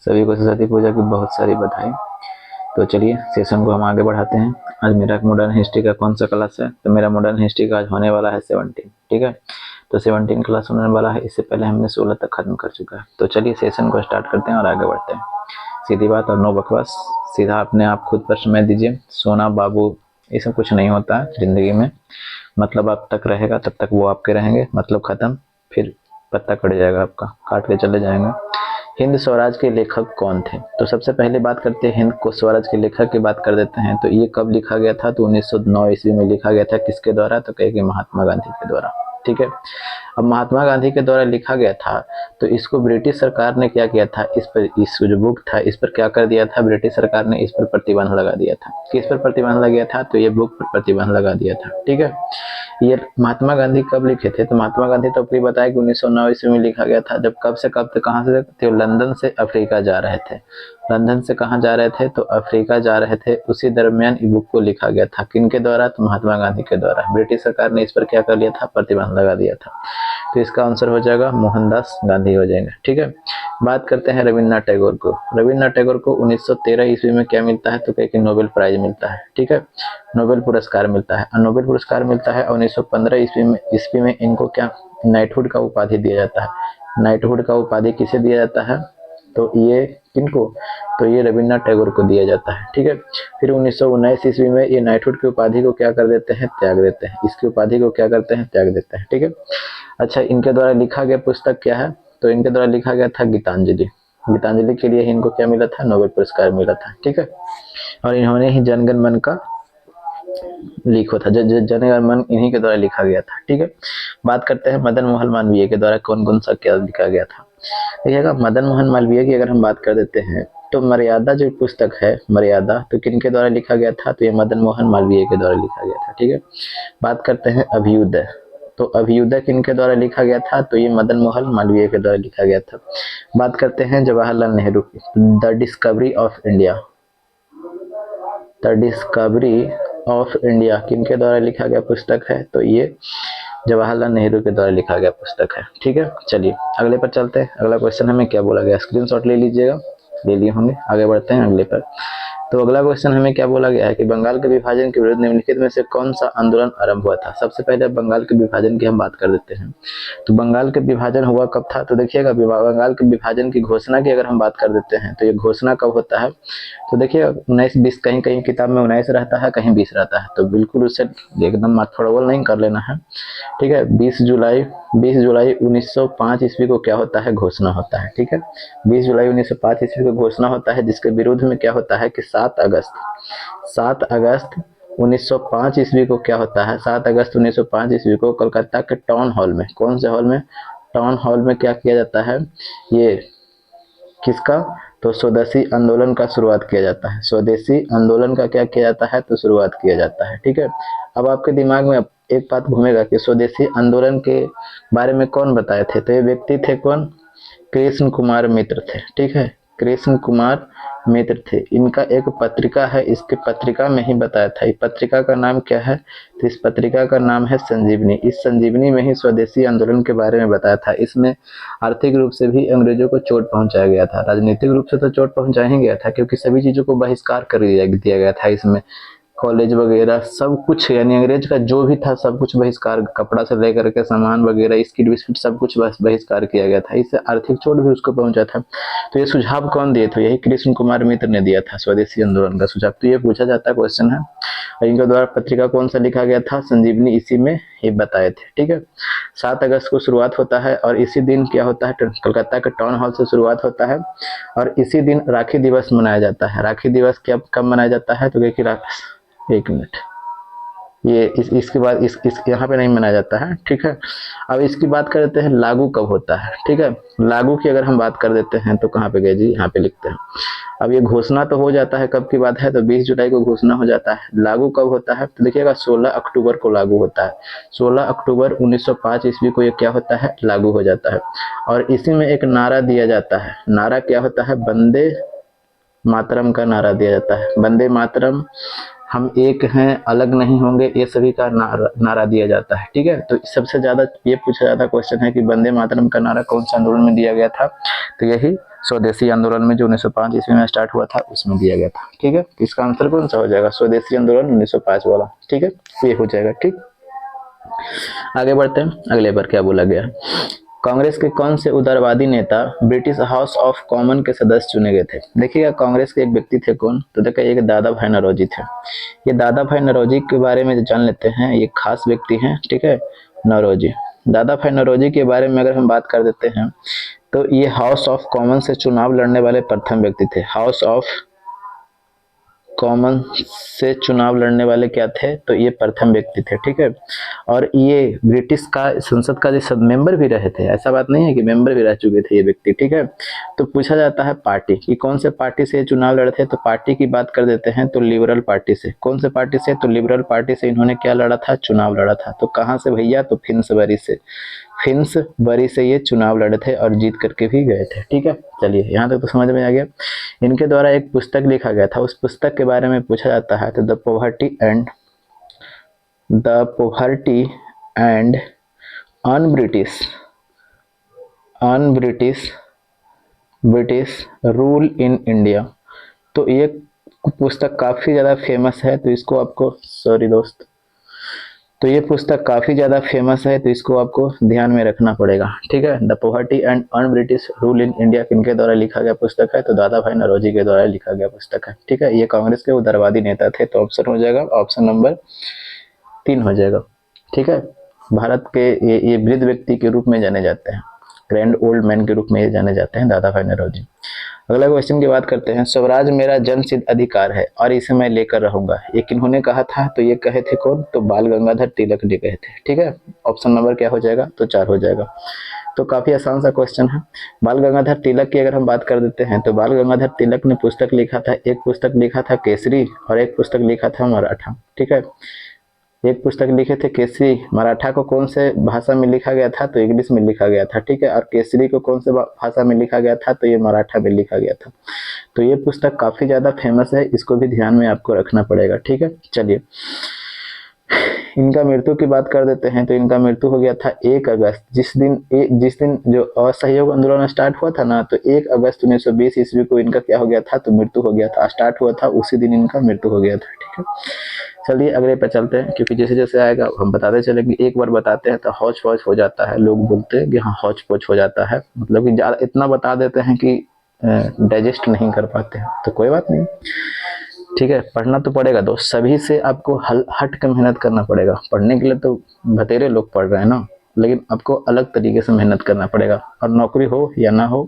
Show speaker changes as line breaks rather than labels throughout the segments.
सभी को सरस्वती पूजा की बहुत सारी बधाई। तो चलिए सेशन को हम आगे बढ़ाते हैं। आज मेरा मॉडर्न हिस्ट्री का कौन सा क्लास है? तो मेरा मॉडर्न हिस्ट्री का आज होने वाला है 17। ठीक है, तो 17 क्लास होने वाला है। इससे पहले हमने 16 तक खत्म कर चुका है। तो चलिए सेशन को स्टार्ट करते हैं और आगे बढ़ते हैं। सीधी बात और नो बकवास, सीधा अपने आप खुद पर समय दीजिए। सोना बाबू ये सब कुछ नहीं होता है जिंदगी में। मतलब आप तक रहेगा तब तक वो आपके रहेंगे, मतलब खत्म, फिर पत्ता कट जाएगा आपका, काट के चले जाएंगे। हिंद स्वराज के लेखक कौन थे? तो सबसे पहले बात करते हैं हिंद को स्वराज के लेखक की बात कर देते हैं। तो ये कब लिखा गया था? तो 1909 ईस्वी में लिखा गया था। किसके द्वारा? तो कहेंगे महात्मा गांधी के द्वारा। ठीक है, अब महात्मा गांधी के द्वारा लिखा गया था तो इसको ब्रिटिश सरकार ने क्या किया था, इस पर, इस जो बुक था इस पर क्या कर दिया था, ब्रिटिश सरकार ने इस पर प्रतिबंध लगा दिया था। किस पर प्रतिबंध लगा दिया था? तो ये बुक पर प्रतिबंध लगा दिया था। ठीक है, ये महात्मा गांधी कब लिखे थे? तो महात्मा गांधी तो आपको बताया कि 1909 ईस्वी में लिखा गया था। जब कब से कब तक, कहाँ से? तो लंदन से अफ्रीका जा रहे थे। लंदन से कहाँ जा रहे थे? तो अफ्रीका जा रहे थे। उसी दरमियान ई बुक को लिखा गया था। किनके द्वारा? तो महात्मा गांधी के द्वारा। ब्रिटिश सरकार ने इस पर क्या कर लिया था? प्रतिबंध लगा दिया था। तो इसका आंसर हो जाएगा मोहनदास गांधी हो जाएगा। ठीक है, बात करते हैं रविन्द्रनाथ टैगोर को। रविन्द्रनाथ टैगोर को 1913 ईस्वी में क्या मिलता है? तो कहे कि नोबेल प्राइज मिलता है। ठीक है, नोबेल पुरस्कार मिलता है। और नोबेल पुरस्कार मिलता है 1915 ईस्वी में इनको क्या, नाइटहुड का उपाधि दिया जाता है। नाइटहुड का उपाधि किसे दिया जाता है? तो ये किनको? तो ये रविन्द्रनाथ टैगोर को दिया जाता है। ठीक है, फिर 1919 ईस्वी में ये नाइटहुड की उपाधि को क्या कर देते हैं? त्याग देते हैं। इसकी उपाधि को क्या करते हैं? त्याग देते हैं। ठीक है, अच्छा, इनके द्वारा लिखा गया पुस्तक क्या है? तो इनके द्वारा लिखा गया था गीतांजलि। गीतांजलि के लिए इनको क्या मिला था? नोबेल पुरस्कार मिला था। ठीक है, और इन्होंने ही जनगण मन का लिखा था। जनगण मन इन्हीं के द्वारा लिखा गया था। ठीक है, बात करते हैं मदन मोहन मालवीय के द्वारा कौन कौन सा क्या लिखा गया था। देखिएगा, मदन मोहन मालवीय की अगर हम बात कर देते हैं तो मर्यादा जो पुस्तक है, मर्यादा, तो किनके द्वारा लिखा गया था? तो ये मदन मोहन मालवीय के द्वारा लिखा गया था। ठीक है, बात करते हैं अभ्युदय। तो अभ्युदय किनके द्वारा लिखा गया था? तो ये मदन मोहन मालवीय के द्वारा लिखा गया था। बात करते हैं जवाहरलाल नेहरू की, the discovery of India. The discovery of India किनके द्वारा लिखा गया पुस्तक है? तो ये जवाहरलाल नेहरू के द्वारा लिखा गया पुस्तक है। ठीक है, चलिए अगले पर चलते हैं। अगला क्वेश्चन हमें क्या बोला गया? स्क्रीनशॉट ले लीजिएगा, ले लिए होंगे। आगे बढ़ते हैं अगले पर। तो अगला क्वेश्चन हमें क्या बोला गया है कि बंगाल के विभाजन के विरुद्ध निम्नलिखित में से कौन सा आंदोलन आरंभ हुआ था? सबसे पहले बंगाल के विभाजन की हम बात कर देते हैं। तो बंगाल के विभाजन हुआ कब था? तो देखिएगा, बंगाल के विभाजन की घोषणा की अगर हम बात कर देते हैं तो ये घोषणा कब होता है? तो देखिए 19-20, कहीं कहीं किताब में 19 रहता है, कहीं 20 रहता है, तो बिल्कुल उससे एकदम थोड़ा नहीं कर लेना है। ठीक है, 20 जुलाई 1905 ईस्वी को क्या होता है? घोषणा होता है। ठीक है, 20 जुलाई 1905 ईस्वी को घोषणा होता है, जिसके विरोध में क्या होता है कि 7 अगस्त 1905 ईस्वी को क्या होता है? 7 अगस्त 1905 ईस्वी को कोलकाता के टाउन हॉल में, कौन से हॉल में? टाउन हॉल में क्या किया जाता है? ये किसका? तो स्वदेशी आंदोलन का शुरुआत किया जाता है। स्वदेशी आंदोलन का क्या किया जाता है? तो शुरुआत किया जाता है। ठीक है, अब आपके दिमाग में एक बात घूमेगा कि स्वदेशी आंदोलन के बारे में कौन बताए थे? तो ये व्यक्ति थे कौन? कृष्ण कुमार मित्र थे। ठीक है, कृष्ण कुमार मित्र थे। इनका एक पत्रिका है, इसके पत्रिका में ही बताया था। इस पत्रिका का नाम क्या है? तो इस पत्रिका का नाम है संजीवनी। इस संजीवनी में ही स्वदेशी आंदोलन के बारे में बताया था। इसमें आर्थिक रूप से भी अंग्रेजों को चोट पहुंचाया गया था, राजनीतिक रूप से तो चोट पहुंचाया ही गया था, क्योंकि सभी चीजों को बहिष्कार कर दिया गया था। इसमें कॉलेज वगैरह सब कुछ, यानी अंग्रेज का जो भी था सब कुछ बहिष्कार, कपड़ा से लेकर के सामान वगैरह, स्किट बिस्किट सब कुछ बहिष्कार किया गया था। इससे आर्थिक चोट भी उसको पहुंचा था। तो ये सुझाव कौन दिए थे? यही कृष्ण कुमार मित्र ने दिया था, स्वदेशी आंदोलन का सुझाव। तो ये पूछा जाता क्वेश्चन है। और इनके द्वारा पत्रिका कौन सा लिखा गया था? संजीवनी, इसी में ये बताए थे। ठीक है, 7 अगस्त को शुरुआत होता है और इसी दिन क्या होता है? कोलकाता के टाउन हॉल से शुरुआत होता है और इसी दिन राखी दिवस मनाया जाता है। राखी दिवस कब मनाया जाता है? तो देखिए, एक मिनट, ये इसके बाद इस यहाँ पे नहीं मनाया जाता है। ठीक है, अब इसकी बात कर देते हैं लागू कब होता है। ठीक है, लागू की अगर हम बात कर देते हैं तो कहाँ पे गए जी? यहाँ पे लिखते हैं। अब ये घोषणा तो हो जाता है, कब की बात है? तो 20 जुलाई को घोषणा हो जाता है। लागू कब होता है? तो देखिएगा 16 अक्टूबर को लागू होता है। 16 अक्टूबर 1905 ईस्वी को ये क्या होता है? लागू हो जाता है। और इसी में एक नारा दिया जाता है। नारा क्या होता है? वंदे मातरम का नारा दिया जाता है। वंदे मातरम, हम एक हैं, अलग नहीं होंगे, ये सभी का नारा दिया जाता है। ठीक है, तो सबसे ज्यादा ये पूछा जाता क्वेश्चन है कि वंदे मातरम का नारा कौन से आंदोलन में दिया गया था? तो यही स्वदेशी आंदोलन में जो 1905 ईस्वी में स्टार्ट हुआ था उसमें दिया गया था। ठीक है, इसका आंसर कौन सा हो जाएगा? स्वदेशी आंदोलन 1905 वाला। ठीक है, ये हो जाएगा। ठीक, आगे बढ़ते हैं, अगले पर क्या बोला गया है। कांग्रेस के कौन से उदारवादी नेता ब्रिटिश हाउस ऑफ कॉमन के सदस्य चुने गए थे? देखिएगा, कांग्रेस के एक व्यक्ति थे, कौन? तो देखिए, एक दादा भाई नौरोजी थे। ये दादा भाई नौरोजी के बारे में जान लेते हैं, ये खास व्यक्ति हैं। ठीक है, नौरोजी, दादा भाई नौरोजी के बारे में अगर हम बात कर देते हैं तो ये हाउस ऑफ कॉमन से चुनाव लड़ने वाले प्रथम व्यक्ति थे। हाउस ऑफ कॉमन से चुनाव लड़ने वाले क्या थे? तो ये प्रथम व्यक्ति थे। ठीक है, और ये ब्रिटिश का संसद का जो सब मेंबर भी रहे थे, ऐसा बात नहीं है कि मेंबर भी रह चुके थे ये व्यक्ति। ठीक है, तो पूछा जाता है पार्टी कि कौन से पार्टी से चुनाव लड़े थे, तो पार्टी की बात कर देते हैं तो लिबरल पार्टी से। कौन से पार्टी से? तो लिबरल पार्टी से इन्होंने क्या लड़ा था? चुनाव लड़ा था। तो कहाँ से भैया? तो फिन्सबरी से। फिन्सबरी से ये चुनाव लड़े थे और जीत करके भी गए थे। ठीक है, चलिए यहाँ तक तो समझ में आ गया। इनके द्वारा एक पुस्तक लिखा गया था, उस पुस्तक के बारे में पूछा जाता है तो the poverty and British rule in India. तो ये पुस्तक काफ़ी ज़्यादा फेमस है, तो इसको आपको तो ये पुस्तक काफ़ी ज़्यादा फेमस है, तो इसको आपको ध्यान में रखना पड़ेगा। ठीक है, the poverty and un British rule in India किनके द्वारा लिखा गया पुस्तक है? तो दादा भाई नौरोजी के द्वारा लिखा गया पुस्तक है। ठीक है, ये कांग्रेस के उदारवादी नेता थे, तो ऑप्शन हो जाएगा, ऑप्शन नंबर 3 हो जाएगा। ठीक है, भारत के ये वृद्ध व्यक्ति के रूप में जाने जाते हैं, ग्रैंड ओल्ड मैन के रूप में ये जाने जाते हैं, दादा भाई नौरोजी। अगला क्वेश्चन की बात करते हैं। स्वराज मेरा जन्मसिद्ध अधिकार है और इसे मैं लेकर रहूंगा, ये किन्होंने कहा था? तो ये कहे थे कौन? तो बाल गंगाधर तिलक जी कहे थे। ठीक है, ऑप्शन नंबर क्या हो जाएगा? तो 4 हो जाएगा। तो काफी आसान सा क्वेश्चन है। बाल गंगाधर तिलक की अगर हम बात कर देते हैं तो बाल गंगाधर तिलक ने पुस्तक लिखा था, एक पुस्तक लिखा था केसरी और एक पुस्तक लिखा था मराठा। ठीक है, एक पुस्तक लिखे थे केसरी, मराठा को कौन से भाषा में लिखा गया था? तो इंग्लिश में लिखा गया था। ठीक है, और केसरी को कौन से भाषा में लिखा गया था? तो ये मराठा में लिखा गया था। तो ये पुस्तक काफी ज्यादा फेमस है, इसको भी ध्यान में आपको रखना पड़ेगा। ठीक है, चलिए इनका मृत्यु की बात कर देते हैं तो इनका मृत्यु हो गया था 1 अगस्त, जिस दिन जो असहयोग आंदोलन स्टार्ट हुआ था ना, तो 1 अगस्त 1920 ईस्वी को इनका क्या हो गया था? तो मृत्यु हो गया था। स्टार्ट हुआ था उसी दिन इनका मृत्यु हो गया था। ठीक है, चलिए अगले पे चलते हैं, क्योंकि जैसे जैसे आएगा हम बताते चलेंगे। एक बार बताते हैं तो हौच पौच हो जाता है, लोग बोलते हैं कि हाँ हौच पौच हो जाता है, मतलब कि इतना बता देते हैं कि डाइजेस्ट नहीं कर पाते हैं। तो कोई बात नहीं, ठीक है, पढ़ना तो पड़ेगा दोस्त, सभी से आपको हट के मेहनत करना पड़ेगा। पढ़ने के लिए तो बतेरे लोग पढ़ रहे हैं ना, लेकिन आपको अलग तरीके से मेहनत करना पड़ेगा। और नौकरी हो या ना हो,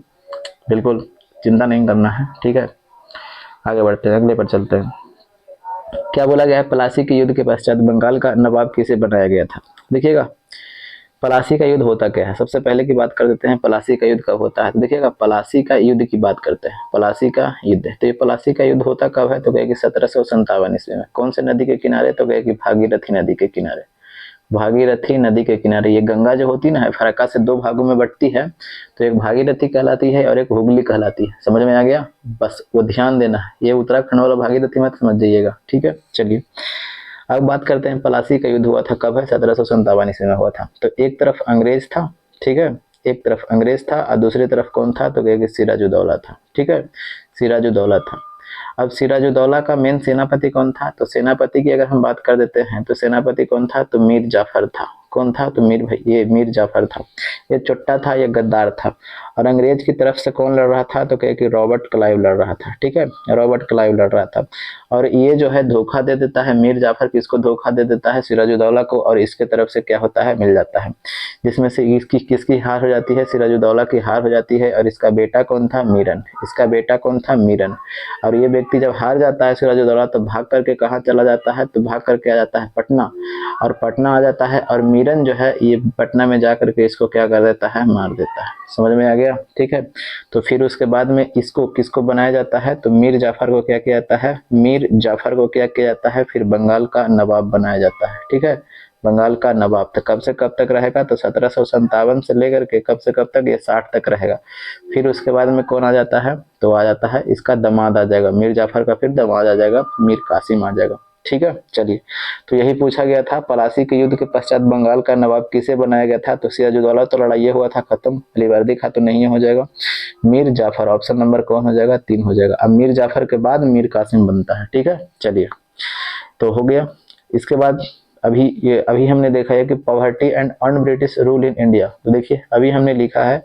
बिल्कुल चिंता नहीं करना है। ठीक है, आगे बढ़ते हैं, अगले पर चलते हैं। क्या बोला गया है? प्लासी के युद्ध के पश्चात बंगाल का नवाब किसे बनाया गया था? देखिएगा, प्लासी का युद्ध होता क्या है? सबसे पहले की बात कर देते हैं, प्लासी का युद्ध कब होता है? तो देखिएगा, प्लासी का युद्ध की बात करते हैं। प्लासी का युद्ध, तो ये प्लासी का युद्ध होता कब है? तो कहे कि 1757 ईस्वी में। कौन से नदी के किनारे? तो कहे कि भागीरथी नदी के किनारे। भागीरथी नदी के किनारे। ये गंगा जो होती है ना, फरक्का से 2 भागों में बंटती है, तो एक भागीरथी कहलाती है और एक हुगली कहलाती है। समझ में आ गया? बस वो ध्यान देना है, ये उत्तराखंड वाला भागीरथी मत समझ जाइएगा। ठीक है, चलिए अब बात करते हैं, प्लासी का युद्ध हुआ था कब है? 1757 ईस्वी में हुआ था। तो एक तरफ अंग्रेज था, ठीक है, एक तरफ अंग्रेज था और दूसरी तरफ कौन था? तो कहेंगे सिराजुद्दौला था। ठीक है, सिराजुद्दौला था। अब सिराजुद्दौला का मेन सेनापति कौन था? तो सेनापति की अगर हम बात कर देते हैं तो सेनापति कौन था? तो मीर जाफर था। कौन था? तो ये मीर जाफर था। ये चुट्टा था, ये गद्दार था। और अंग्रेज की तरफ से कौन लड़ रहा था? तो कहे कि रॉबर्ट क्लाइव लड़ रहा था। ठीक है, रॉबर्ट क्लाइव लड़ रहा था। और ये जो है धोखा दे देता है, मीर जाफर किसको धोखा दे देता है? सिराजुद्दौला को, और इसके तरफ से क्या होता है? मिल जाता है, जिसमें से किसकी हार हो जाती है? सिराजुद्दौला की हार हो जाती है। और इसका बेटा कौन था? मीरन। इसका बेटा कौन था? मीरन। और ये व्यक्ति जब हार जाता है सिराजुद्दौला, तो भाग करके कहाँ चला जाता है? तो भाग करके आ जाता है पटना, और पटना आ जाता है। और मीरन जो है ये पटना में जा करके इसको क्या कर देता है? मार देता है। समझ में आ गया? ठीक है, तो फिर उसके बाद में इसको किसको बनाया जाता है? तो मीर जाफर को क्या किया जाता है? मीर जाफर को क्या किया जाता है? फिर बंगाल का नवाब बनाया जाता है। ठीक है, बंगाल का नवाब। तो कब से कब तक रहेगा? तो 1757 से लेकर के कब से कब तक? ये 60 तक रहेगा। फिर उसके बाद में कौन आ जाता है? तो आ जाता है इसका दामाद आ जाएगा, मीर जाफर का फिर दामाद आ जाएगा, मीर कासिम आ जाएगा। ठीक है, चलिए। तो यही पूछा गया था, पलासी के युद्ध के पश्चात बंगाल का नवाब किसे बनाया गया था? तो सिराजुद्दौला तो लड़ाई हुआ था खत्म, अलीवर्दी खां तो नहीं हो जाएगा, मीर जाफर, ऑप्शन नंबर कौन हो जाएगा? 3 हो जाएगा। अब मीर जाफर के बाद मीर कासिम बनता है, ठीक है, चलिए। तो हो गया। इसके बाद अभी हमने देखा है कि poverty and un British rule in India. तो देखिए अभी हमने लिखा है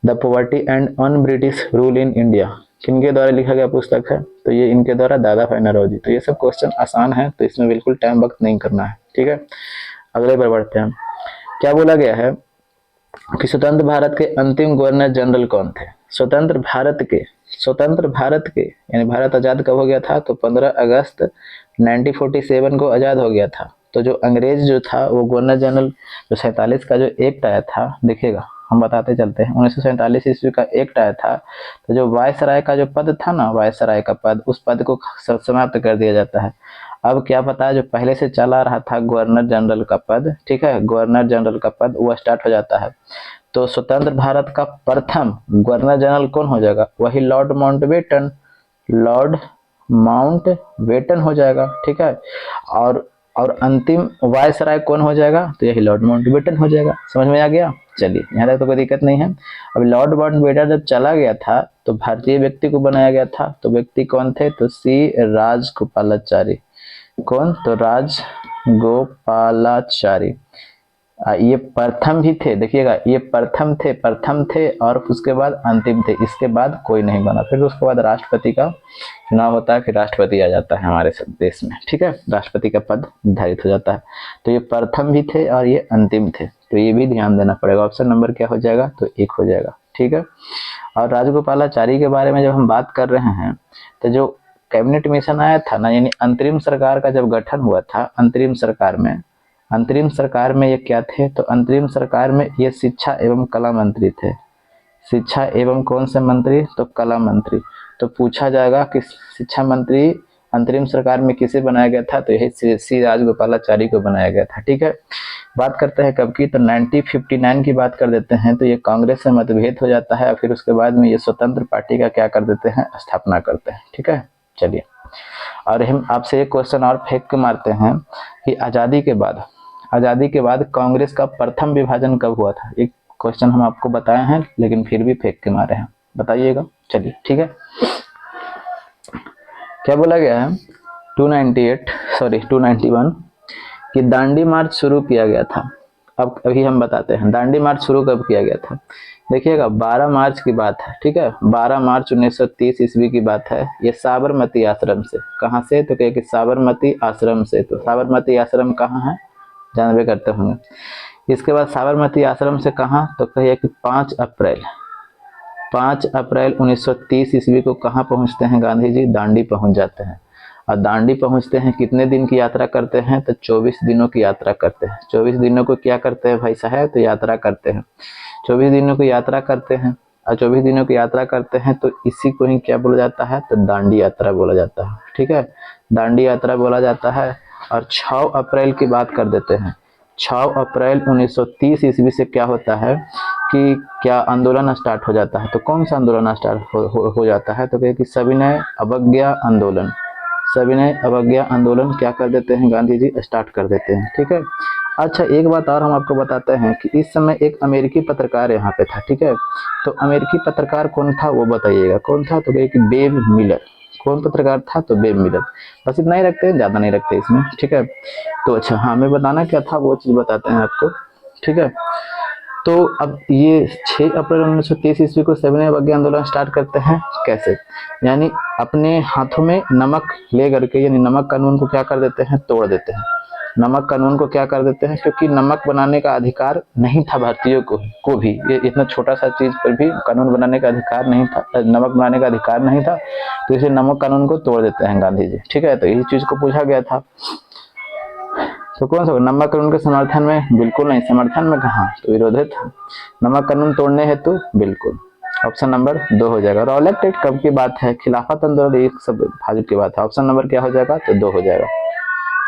the poverty and un British rule in India, किनके द्वारा लिखा गया पुस्तक है? तो ये इनके द्वारा, दादा भाई नौरोजी। तो ये सब क्वेश्चन आसान है, तो इसमें बिल्कुल टाइम वक्त नहीं करना है, ठीक है। अगले पर बढ़ते हैं। क्या बोला गया है कि स्वतंत्र भारत के अंतिम गवर्नर जनरल कौन थे? स्वतंत्र भारत के यानी भारत आजाद कब हो गया था? तो 15 अगस्त 1947 को आजाद हो गया था। तो जो अंग्रेज जो था वो गवर्नर जनरल, जो 47 का जो एक्ट आया था, देखिएगा हम बताते चलते हैं, 1947 ईस्वी का एक्ट आया था। तो जो वायसराय का जो पद था ना, वायसराय का पद, उस पद को समाप्त कर दिया जाता है। अब क्या पता है, जो पहले से चला रहा था गवर्नर जनरल का पद, ठीक है, गवर्नर जनरल का पद, वो स्टार्ट हो जाता है। तो स्वतंत्र भारत का प्रथम गवर्नर जनरल कौन हो जाएगा? वही लॉर्ड माउंटबेटन हो जाएगा, ठीक है। और अंतिम वायसराय कौन हो जाएगा? तो यही लॉर्ड माउंटबेटन हो जाएगा। समझ में आ गया? चलिए, यहाँ तक तो कोई दिक्कत नहीं है। अब लॉर्ड माउंटबेटन जब चला गया था तो भारतीय व्यक्ति को बनाया गया था। तो व्यक्ति कौन थे? तो सी राजगोपालाचारी। कौन? तो राजगोपालाचारी। ये प्रथम भी थे, देखिएगा, ये प्रथम थे और उसके बाद अंतिम थे, इसके बाद कोई नहीं बना। फिर उसके बाद राष्ट्रपति का चुनाव होता है, फिर राष्ट्रपति आ जाता है हमारे देश में, ठीक है, राष्ट्रपति का पद निर्धारित हो जाता है। तो ये प्रथम भी थे और ये अंतिम थे, तो ये भी ध्यान देना पड़ेगा। ऑप्शन नंबर क्या हो जाएगा? तो 1 हो जाएगा, ठीक है। और राजगोपालाचारी के बारे में जब हम बात कर रहे हैं, तो जो कैबिनेट मिशन आया था ना, यानी अंतरिम सरकार का जब गठन हुआ था, अंतरिम सरकार में ये क्या थे? तो अंतरिम सरकार में ये शिक्षा एवं कला मंत्री थे। शिक्षा एवं कौन से मंत्री? तो कला मंत्री। तो पूछा जाएगा कि शिक्षा मंत्री अंतरिम सरकार में किसे बनाया गया था? तो यही सी राजगोपालाचारी को बनाया गया था, ठीक है। बात करते हैं कब की? तो 1959 की बात कर देते हैं। तो ये कांग्रेस से मतभेद हो जाता है, फिर उसके बाद में ये स्वतंत्र पार्टी का क्या कर देते हैं? स्थापना करते हैं, ठीक है, चलिए। और हम आपसे एक क्वेश्चन और फेंक के मारते हैं कि आज़ादी के बाद कांग्रेस का प्रथम विभाजन कब हुआ था? एक क्वेश्चन हम आपको बताए हैं, लेकिन फिर भी फेंक के मारे हैं, बताइएगा, चलिए, ठीक है। क्या बोला गया है? 291 कि दांडी मार्च शुरू किया गया था। अब अभी हम बताते हैं दांडी मार्च शुरू कब किया गया था। देखिएगा 12 मार्च की बात है, ठीक है, 12 मार्च 1930 ईस्वी की बात है। ये साबरमती आश्रम से, कहाँ से? तो कहे कि साबरमती आश्रम से। तो साबरमती आश्रम कहाँ है? जानबे करते होंगे। इसके बाद साबरमती आश्रम से कहाँ? तो कहिए कि 5 अप्रैल 1930 ईस्वी को कहाँ पहुँचते हैं गांधी जी? दांडी पहुँच जाते हैं। और दांडी पहुँचते हैं, कितने दिन की यात्रा करते हैं? तो 24 दिनों की यात्रा करते हैं। 24 दिनों को क्या करते हैं भाई साहब? तो यात्रा करते हैं। 24 दिनों की यात्रा करते हैं, और 24 दिनों की यात्रा करते हैं, तो इसी को ही क्या बोला जाता है? तो दांडी यात्रा बोला जाता है, ठीक है, दांडी यात्रा बोला जाता है। और 6 अप्रैल की बात कर देते हैं। 6 अप्रैल 1930 ईस्वी से क्या होता है कि क्या आंदोलन स्टार्ट हो जाता है। तो कौन सा आंदोलन स्टार्ट हो जाता है? तो कहे कि सविनय अवज्ञा आंदोलन क्या कर देते हैं? गांधी जी स्टार्ट कर देते हैं, ठीक है। अच्छा, एक बात और हम आपको बताते हैं कि इस समय एक अमेरिकी पत्रकार यहाँ पे था, ठीक है। तो अमेरिकी पत्रकार कौन था वो बताइएगा, कौन था? तो कहे कि बेब मिलर। कौन पत्रकार था? तो बेब मिलर। बस इतना ही रखते हैं, ज़्यादा नहीं रखते इसमें, ठीक है। तो अच्छा, हाँ, हमें बताना क्या था वो चीज़ बताते हैं आपको, ठीक है। तो अब ये 6 अप्रैल 1930 ईस्वी को सविनय अवज्ञा आंदोलन स्टार्ट करते हैं। कैसे? यानी अपने हाथों में नमक ले करके, यानी नमक कानून को क्या कर देते हैं? तोड़ देते हैं। नमक कानून को क्या कर देते हैं? क्योंकि नमक बनाने का अधिकार नहीं था भारतीयों को भी, ये इतना छोटा सा चीज पर भी कानून बनाने का अधिकार नहीं था, नमक बनाने का अधिकार नहीं था, तो इसे नमक कानून को तोड़ देते हैं गांधी जी, ठीक है। तो यही चीज को पूछा गया था। तो कौन सा? नमक कानून के समर्थन में? बिल्कुल नहीं। समर्थन में कहाँ? तो विरोधित। नमक कानून तोड़ने हेतु? बिल्कुल। ऑप्शन नंबर 2 हो जाएगा। रॉलेट एक्ट कब की बात है? खिलाफत आंदोलन, ये सब भाजपा की बात है। ऑप्शन नंबर क्या हो जाएगा? तो 2 हो जाएगा,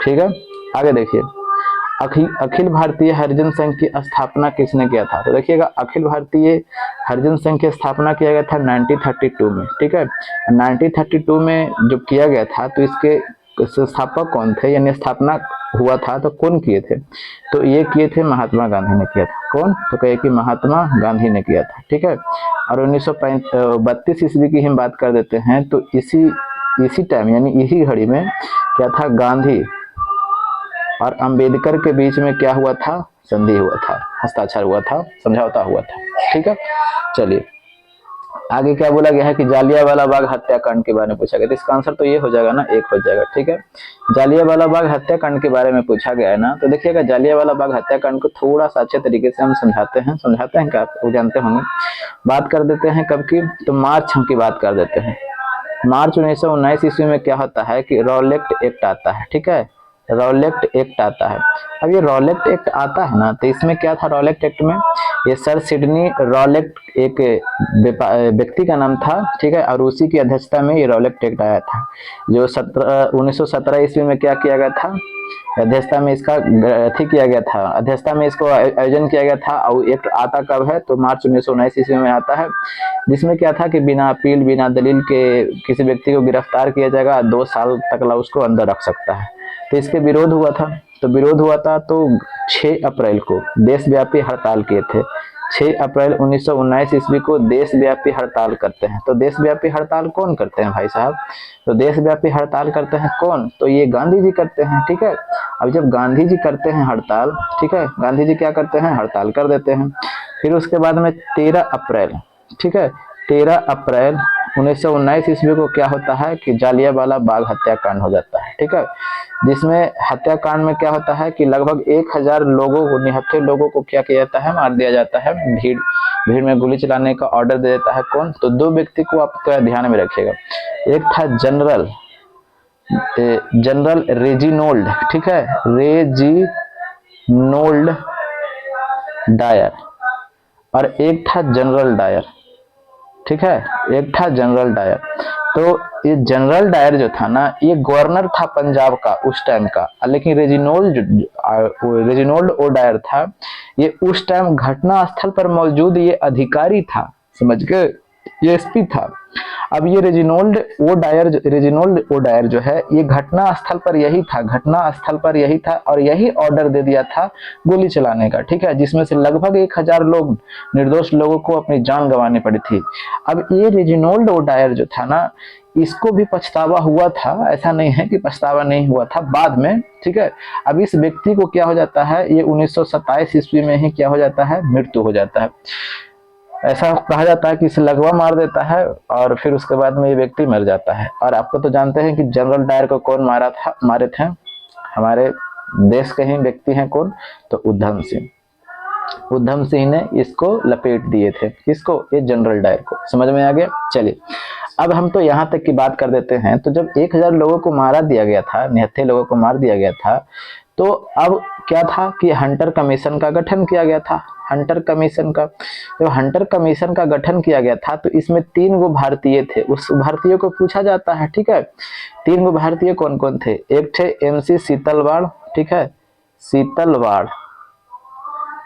ठीक है। आगे देखिए, अखिल भारतीय हरिजन संघ की स्थापना किसने किया था? तो देखिएगा, अखिल भारतीय हरिजन संघ की स्थापना किया गया था 1932 में, ठीक है। 1932 में जब किया गया था, तो इसके संस्थापक कौन थे, यानी स्थापना हुआ था तो कौन किए थे, तो ये किए थे महात्मा गांधी ने किया था। कौन, तो कहे कि महात्मा गांधी ने किया था, ठीक है। और 1932 ईस्वी की हम बात कर देते हैं, तो इसी टाइम यानी इसी घड़ी में क्या था, गांधी और अंबेडकर के बीच में क्या हुआ था, संधि हुआ था, हस्ताक्षर हुआ था, समझौता हुआ था, ठीक है। चलिए आगे क्या बोला गया है कि जालियांवाला बाग हत्याकांड के बारे में पूछा गया, तो इसका आंसर तो ये हो जाएगा ना, एक हो जाएगा, ठीक है। जालियांवाला बाग हत्याकांड के बारे में पूछा गया है ना, तो देखिएगा जालियांवाला बाग हत्याकांड को थोड़ा सा अच्छे तरीके से हम समझाते हैं क्या आप जानते होंगे। बात कर देते हैं कब की, तो मार्च की बात कर देते हैं। मार्च 1919 ईस्वी में क्या होता है कि रॉलेट एक्ट आता है, ठीक है, रॉलेट एक्ट आता है। अब ये रॉलेट एक्ट आता है ना, तो इसमें क्या था रॉलेट एक्ट में, ये सर सिडनी रॉलेट एक व्यक्ति का नाम था, ठीक है, और उसी की अध्यक्षता में ये रॉलेट एक्ट आया था, जो 1917 ईस्वी में क्या किया गया था, अध्यक्षता में इसका किया गया था, अध्यक्षता में इसको आयोजन किया गया था। और एक आता कब है, तो मार्च 1919 ईस्वी में आता है, जिसमें क्या था कि बिना अपील बिना दलील के किसी व्यक्ति को गिरफ्तार किया जाएगा, 2 साल तक उसको अंदर रख सकता है। तो इसके विरोध हुआ था, तो 6 अप्रैल को देशव्यापी हड़ताल किए थे। 6 अप्रैल 1919 ईस्वी को देशव्यापी हड़ताल करते हैं। तो देशव्यापी हड़ताल कौन करते हैं भाई साहब, तो देशव्यापी हड़ताल करते हैं कौन, तो ये गांधी जी करते हैं, ठीक है। अब जब गांधी जी करते हैं हड़ताल, ठीक है, गांधी जी क्या करते हैं, हड़ताल कर देते हैं। फिर उसके बाद में 13 अप्रैल, ठीक है, 13 अप्रैल 1919 ईस्वी को क्या होता है कि जालियांवाला बाग हत्याकांड हो जाता है, ठीक है, जिसमें हत्याकांड में क्या होता है कि लगभग 1000 लोगों को, निहत्थे लोगों को क्या किया जाता है, मार दिया जाता है। भीड़ में गोली चलाने का ऑर्डर दे देता है कौन, तो 2 व्यक्ति को आप ध्यान में रखिएगा। एक था जनरल रेजिनोल्ड, ठीक है, रेजिनोल्ड डायर, और एक था जनरल डायर, ठीक है, एक था जनरल डायर। तो ये जनरल डायर जो था ना, ये गवर्नर था पंजाब का उस टाइम का, लेकिन रेजिनोल्ड ओ डायर था, ये उस टाइम घटना स्थल पर मौजूद ये अधिकारी था, समझ गए, ये एसपी था। अब ये रेजिनोल्ड ओ डायर जो है, ये घटना स्थल पर यही था और यही ऑर्डर दे दिया था गोली चलाने का, ठीक है, जिसमें से लगभग 1000 लोग, निर्दोष लोगों को अपनी जान गंवानी पड़ी थी। अब ये रेजिनोल्ड ओ डायर जो था ना, इसको भी पछतावा हुआ था, ऐसा नहीं है कि पछतावा नहीं हुआ था बाद में, ठीक है। अब इस व्यक्ति को क्या हो जाता है, ये 1927 ईस्वी में ही क्या हो जाता है, मृत्यु हो जाता है। ऐसा कहा जाता है कि इसे लकवा मार देता है और फिर उसके बाद में ये व्यक्ति मर जाता है। और आपको तो जानते हैं कि जनरल डायर को कौन मारे थे, हमारे देश के ही व्यक्ति हैं कौन, तो उधम सिंह ने इसको लपेट दिए थे, किसको, ये जनरल डायर को। समझ में आ गया। चलिए अब हम तो यहाँ तक की बात कर देते हैं। तो जब 1000 लोगों को मारा दिया गया था, निहत्थे लोगों को मार दिया गया था, तो अब क्या था कि हंटर कमीशन का गठन किया गया था। हंटर कमीशन का गठन किया गया था, तो इसमें 3 गो भारतीय थे। उस भारतीयों को पूछा जाता है, ठीक है, 3 गो भारतीय कौन कौन थे। एक थे MC सीतलवाड़, ठीक है,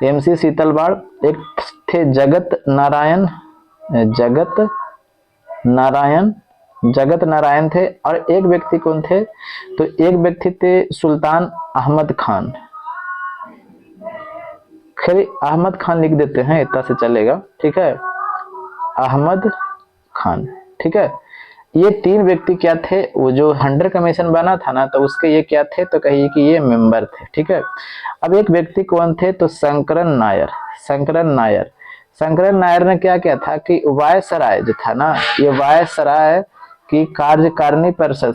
MC सीतलवाड़। एक थे जगत नारायण थे। और एक व्यक्ति कौन थे, तो एक व्यक्ति थे सुल्तान अहमद खान। खैर अहमद खान लिख देते हैं, इतना से चलेगा, ठीक है, अहमद खान, ठीक है। ये 3 व्यक्ति क्या थे, वो जो हंटर कमीशन बना था ना, तो उसके ये क्या थे, तो कहिए कि ये मेंबर थे, ठीक है। अब एक व्यक्ति कौन थे, तो शंकरन नायर ने क्या किया था कि वायसराय जो था ना, ये वायसराय की कार्यकारिणी परिषद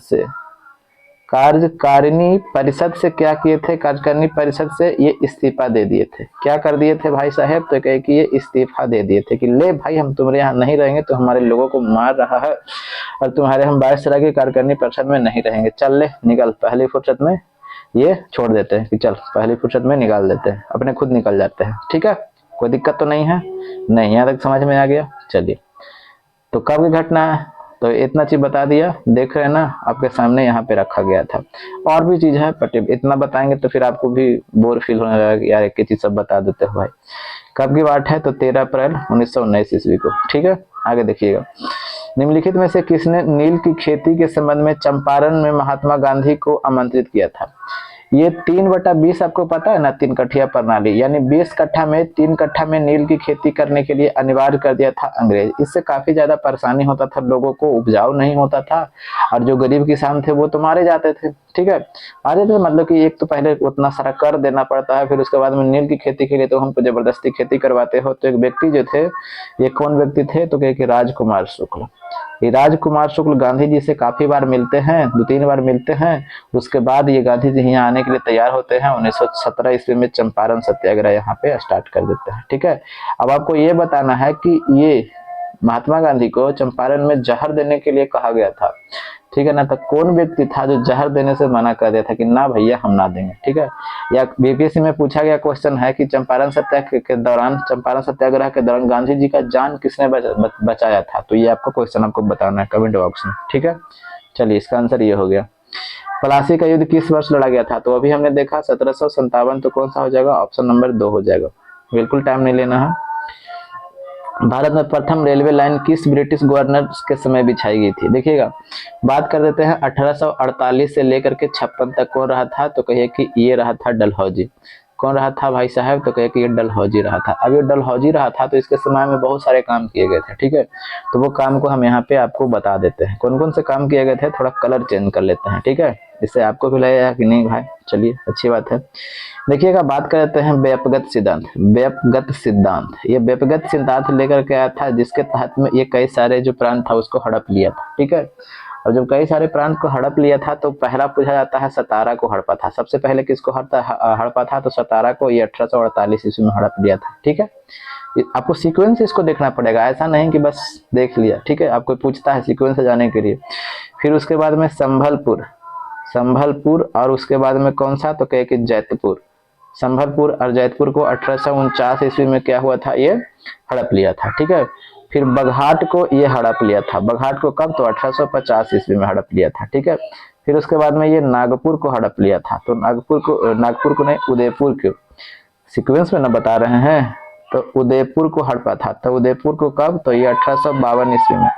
से क्या किए थे, कार्यकारिणी परिषद से ये इस्तीफा दे दिए थे। क्या कर दिए थे भाई साहब, तो कहे कि ये इस्तीफा दे दिए थे कि ले भाई, हम तुम्हारे यहाँ नहीं रहेंगे, तो हमारे लोगों को मार रहा है और तुम्हारे हम वायसराय की कार्यकारिणी परिषद में नहीं रहेंगे, चल ले निकल। पहली फुर्सत में ये छोड़ देते हैं कि चल पहली फुर्सत में निकाल देते हैं, अपने खुद निकल जाते हैं, ठीक है, कोई दिक्कत तो नहीं है। नहीं, यहाँ तक समझ में आ गया। चलिए तो कब की घटना है, तो इतना चीज बता दिया, देख रहे हैं ना, आपके सामने यहाँ पे रखा गया था। और भी चीज है, बट इतना बताएंगे तो फिर आपको भी बोर फील होने लगेगा कि यार एक चीज सब बता देते हो भाई। कब की बात है, तो 13 अप्रैल 1919 ईस्वी को, ठीक है। आगे देखिएगा, निम्नलिखित में से किसने नील की खेती के संबंध में चंपारण में महात्मा गांधी को आमंत्रित किया था? ये 3/20 आपको पता है ना, 3 कट्ठिया प्रणाली, यानी 20 कट्ठा में 3 कट्ठा में नील की खेती करने के लिए अनिवार्य कर दिया था अंग्रेज। इससे काफी ज्यादा परेशानी होता था, लोगों को उपजाऊ नहीं होता था और जो गरीब किसान थे वो तो मारे जाते थे। ठीक है, मारे थे मतलब कि एक तो पहले उतना सारा कर देना पड़ता है, फिर उसके बाद में नील की खेती के लिए तो हमको जबरदस्ती खेती करवाते हो। तो एक व्यक्ति जो थे, ये कौन व्यक्ति थे, तो कहे कि राजकुमार शुक्ल। ये राजकुमार शुक्ल गांधी जी से काफी बार मिलते हैं, 2-3 बार मिलते हैं। उसके बाद ये गांधी जी यहाँ आने के लिए तैयार होते हैं। 1917 ईस्वी में चंपारण सत्याग्रह यहाँ पे स्टार्ट कर देते हैं। ठीक है, अब आपको ये बताना है कि ये महात्मा गांधी को चंपारण में जहर देने के लिए कहा गया था। ठीक है ना, तो कौन व्यक्ति था जो जहर देने से मना कर दिया था कि ना भैया हम ना देंगे? ठीक है, या बीपीएससी में पूछा गया क्वेश्चन है कि चंपारण सत्याग्रह के दौरान गांधी जी का जान किसने बचाया था? तो ये आपको क्वेश्चन आपको बताना है कमेंट बॉक्स में। ठीक है, चलिए इसका आंसर ये हो गया। प्लासी का युद्ध किस वर्ष लड़ा गया था? तो अभी हमने देखा 1757, तो कौन सा हो जाएगा? ऑप्शन नंबर 2 हो जाएगा। बिल्कुल टाइम नहीं लेना है। भारत में प्रथम रेलवे लाइन किस ब्रिटिश गवर्नर के समय बिछाई गई थी? देखिएगा, बात कर देते हैं 1848 से लेकर के 56 तक कौन रहा था? तो कहिए कि ये रहा था डलहौजी। कौन रहा था भाई साहब? तो कहे कि ये डलहौजी रहा था। अब ये डलहौजी रहा था तो इसके समय में बहुत सारे काम किए गए थे। ठीक है, तो वो काम को हम यहाँ पे आपको बता देते हैं, कौन कौन से काम किए गए थे। थोड़ा कलर चेंज कर लेते हैं, ठीक है, इससे आपको भी लगेगा कि नहीं भाई, चलिए अच्छी बात है। देखिएगा, बात करते हैं व्यापगत सिद्धांत। व्यापगत सिद्धांत, ये व्यापगत सिद्धांत लेकर के आया था, जिसके तहत में ये कई सारे जो प्रांत था उसको हड़प लिया था। ठीक है, और जब कई सारे प्रांत को हड़प लिया था तो पहला पूछा जाता है सतारा को हड़पा था। सबसे पहले किसको हड़पा था? तो सतारा को ये 1848 ईस्वी में हड़प लिया था। ठीक है, आपको सीक्वेंस इसको देखना पड़ेगा, ऐसा नहीं कि बस देख लिया। ठीक है, आपको पूछता है सीक्वेंस से जाने के लिए। फिर उसके बाद में संभलपुर और उसके बाद में कौन सा? तो कहे कि जैतपुर। संभलपुर और जैतपुर को 1849 ईस्वी में क्या हुआ था? ये हड़प लिया था। ठीक है, फिर बघाट को ये हड़प लिया था। बघाट को कब? तो 1850 ईस्वी में हड़प लिया था। ठीक है, फिर उसके बाद में ये नागपुर को हड़प लिया था। तो नागपुर को नहीं, उदयपुर को, सीक्वेंस में ना बता रहे हैं, तो उदयपुर को हड़पा था। तो उदयपुर को कब? तो ये 1852 ईस्वी में।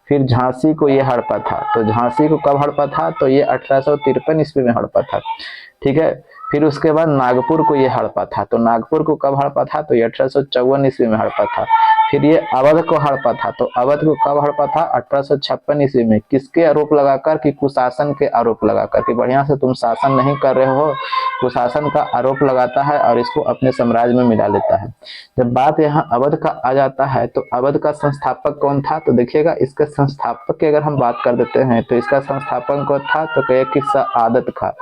फिर झांसी को ये हड़पा था। तो झांसी को कब हड़पा था? तो ये 1853 ईस्वी में हड़पा था। ठीक है, फिर उसके बाद नागपुर को ये हड़पा था। तो नागपुर को कब हड़पा था? तो ये 1854 ईस्वी में हड़पा था। फिर ये अवध को हड़पा था। तो अवध को कब हड़पा था? 1856 ईस्वी में। किसके आरोप लगाकर? कि कुशासन के आरोप लगाकर, कि बढ़िया से तुम शासन नहीं कर रहे हो, कुशासन का आरोप लगाता है और इसको अपने साम्राज्य में मिला लेता है। जब बात यहाँ अवध का आ जाता है तो अवध का संस्थापक कौन था? तो देखिएगा, इसके संस्थापक की अगर हम बात कर देते हैं तो इसका संस्थापक कौन था? तो कहे कि सआदत खां।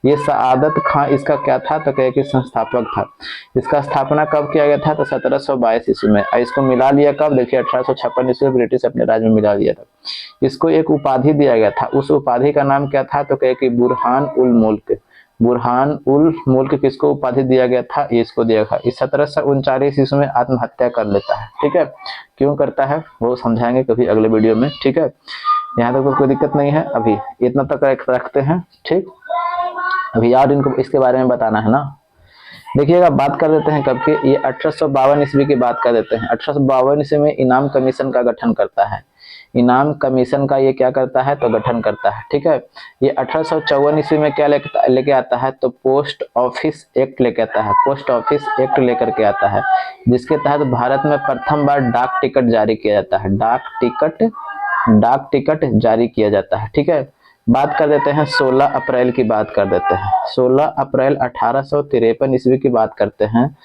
ये सआदत खां इसका क्या था? तो कहे कि संस्थापक था। इसका स्थापना कब किया गया था? तो 1722 ईस्वी में। इसको मिला लिया कब? देखिए 1856 ईस्वी में ब्रिटिश अपने राज्य में मिला लिया था। इसको एक उपाधि दिया गया था। उस उपाधि का नाम क्या था? तो कहे कि बुरहान उल मुल्क। बुरहान उल मुल्क किसको उपाधि दिया गया था? ये इसको दिया था। इस 1739 ईस्वी में आत्महत्या कर लेता है। ठीक है, क्यों करता है वो समझाएंगे कभी अगले वीडियो में। ठीक है, यहाँ तक तो कोई दिक्कत नहीं है, अभी इतना तक रखते हैं। ठीक, अभी यार इनको इसके बारे में बताना है ना। देखिएगा, बात कर देते हैं कब के, ये 1852 ईस्वी की बात कर देते हैं। 1852 ईस्वी में इनाम कमीशन का गठन करता है। इनाम कमीशन का ये क्या करता है? तो गठन करता है। ठीक है, ये 1854 ईस्वी में क्या लेके आता है? तो पोस्ट ऑफिस एक्ट लेके आता है। पोस्ट ऑफिस एक्ट लेकर के आता है, जिसके तहत भारत में प्रथम बार डाक टिकट जारी किया जाता है। डाक टिकट जारी किया जाता है। ठीक है, बात कर देते हैं 16 अप्रैल की बात कर देते हैं। 16 अप्रैल 1853 ईस्वी की बात करते हैं।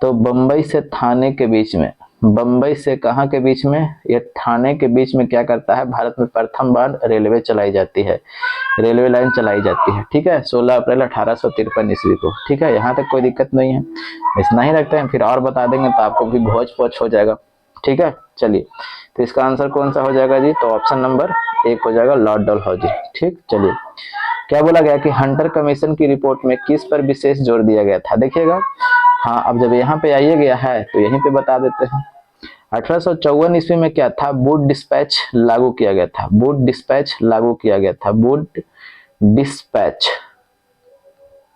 तो बम्बई से थाने के बीच में, बम्बई से कहाँ के बीच में? ये थाने के बीच में क्या करता है? भारत में प्रथम बार रेलवे चलाई जाती है, रेलवे लाइन चलाई जाती है। ठीक है, 16 अप्रैल 1853 ईस्वी को। ठीक है, यहाँ तक कोई दिक्कत नहीं है, इतना ही रखते हैं, फिर और बता देंगे तो आपको भी भोज पोछ हो जाएगा। ठीक है, चलिए, तो इसका आंसर कौन सा हो जाएगा जी? तो ऑप्शन नंबर 1 हो जाएगा, लॉर्ड डलहौजी। ठीक, चलिए, क्या बोला गया कि हंटर कमीशन की रिपोर्ट में किस पर विशेष जोर दिया गया था? देखिएगा, हाँ, अब जब यहाँ पे आइए गया है तो यहीं पे बता देते हैं। 1854 ईस्वी में क्या था? वुड डिस्पैच लागू किया गया था। वुड डिस्पैच लागू किया गया था। वुड डिस्पैच